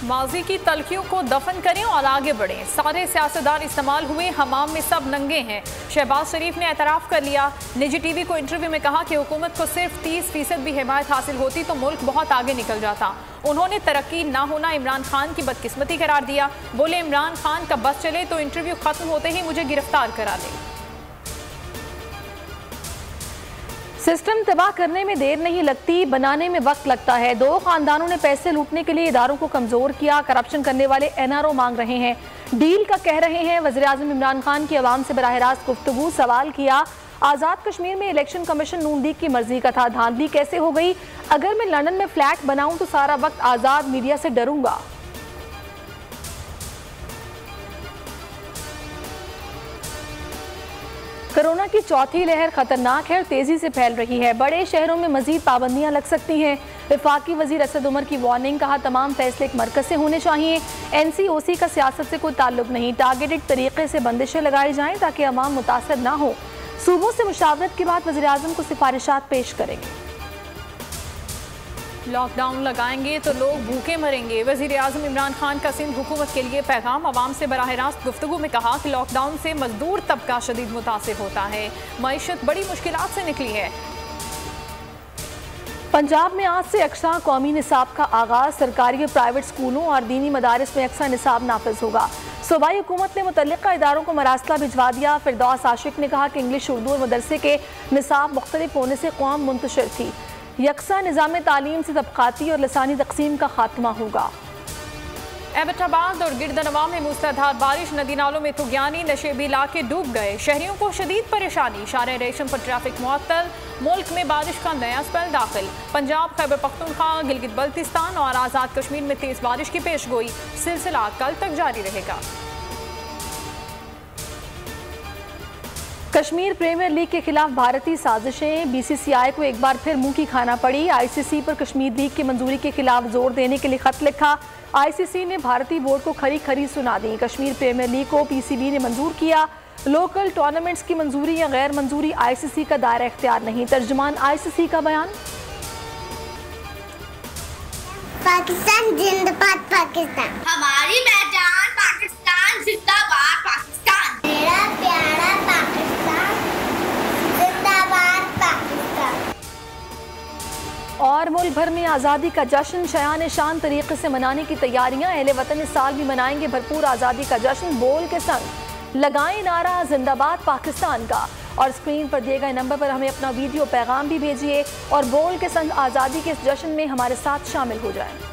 माजी की तलखियों को दफन करें और आगे बढ़ें। सारे सियासतदान इस्तेमाल हुए, हमाम में सब नंगे हैं। शहबाज शरीफ ने एतराफ़ कर लिया। निजी टीवी को इंटरव्यू में कहा कि हुकूमत को सिर्फ 30% भी हिमायत हासिल होती तो मुल्क बहुत आगे निकल जाता। उन्होंने तरक्की ना होना इमरान खान की बदकिस्मती करार दिया। बोले, इमरान खान का बस चले तो इंटरव्यू खत्म होते ही मुझे गिरफ्तार करा दे। सिस्टम तबाह करने में देर नहीं लगती, बनाने में वक्त लगता है। दो खानदानों ने पैसे लूटने के लिए इदारों को कमजोर किया। करप्शन करने वाले NRO मांग रहे हैं, डील का कह रहे हैं। वज़ीर-ए-आज़म इमरान खान की अवाम से बराह रास्त गुफ्तगू। सवाल किया, आज़ाद कश्मीर में इलेक्शन कमीशन नून लीग की मर्जी का था, धांधली कैसे हो गई? अगर मैं लंदन में फ्लैट बनाऊं तो सारा वक्त आज़ाद मीडिया से डरूंगा। कोरोना की चौथी लहर खतरनाक है और तेजी से फैल रही है। बड़े शहरों में मजीद पाबंदियां लग सकती हैं। वफाकी वजीर असद उमर की वार्निंग, कहा तमाम फैसले एक मरकज से होने चाहिए। NCOC का सियासत से कोई ताल्लुक नहीं। टारगेटेड तरीके से बंदिशें लगाई जाएं ताकि अवाम मुतासर ना हो। सूबों से मुशावरत के बाद वज़ीर आज़म को सिफारिशात पेश करेंगे। लॉकडाउन लगाएंगे तो लोग भूखे मरेंगे। वज़ीर-ए-आज़म इमरान खान का सिंध हुकूमत के लिए पैगाम। अवाम से बराह रास्त गुफ्तगू में कहा कि लॉकडाउन से मजदूर तबका शदीद मुतासिर होता है। मईशत बड़ी मुश्किलात से निकली है। पंजाब में आज से यकसा कौमी निसाब का आगाज। सरकारी और प्राइवेट स्कूलों और दीनी मदारिस में यकसा निसाब नाफिज होगा। सूबाई हुकूमत ने मुतल्लिका इदारों को मरासला भिजवा दिया। फिरदौस आशिक ने कहा कि इंग्लिश, उर्दू और मदरसे के निसाब मुख्तलिफ होने से कौम मुंतशिर थी। यकसा निज़ाम तालीम से तबकाती और लसानी तकसीम का खात्मा होगा। एबटाबाद और गिरदनवा में मूसलाधार बारिश, नदी नालों में तुगयानी, नशेबी इलाके डूब गए। शहरियों को शदीद परेशानी। शारे रेशम पर ट्रैफिक मुअत्तल। मुल्क में बारिश का नया स्पेल दाखिल। पंजाब, खैबर पख्तूनख्वा, गिलगित बल्तिस्तान और आज़ाद कश्मीर में तेज बारिश की पेशगोई। सिलसिला कल तक जारी रहेगा। कश्मीर प्रीमियर लीग के खिलाफ भारतीय साजिशें। BCCI को एक बार फिर मुंह की खाना पड़ी। ICC पर कश्मीर लीग की मंजूरी के खिलाफ जोर देने के लिए खत लिखा। ICC ने भारतीय बोर्ड को खरी खरी सुना दी। कश्मीर प्रीमियर लीग को PCB ने मंजूर किया। लोकल टूर्नामेंट्स की मंजूरी या गैर मंजूरी ICC का दायरा इख्तियार नहीं। तर्जुमान ICC का बयान। पाकिस्तान जिंदाबाद, पाकिस्तान हमारी पहचान, पाकिस्तान जिंदाबाद, पाकिस्तान मेरा प्यारा पाकिस्तान जिंदाबाद, पाकिस्तान। और मुल्क भर में आज़ादी का जश्न शयान शान तरीके से मनाने की तैयारियां। अहले वतन इस साल भी मनाएंगे भरपूर आज़ादी का जश्न। बोल के संग लगाएं नारा जिंदाबाद पाकिस्तान का। और स्क्रीन पर दिए गए नंबर पर हमें अपना वीडियो पैगाम भी भेजिए और बोल के संग आज़ादी के इस जश्न में हमारे साथ शामिल हो जाएं।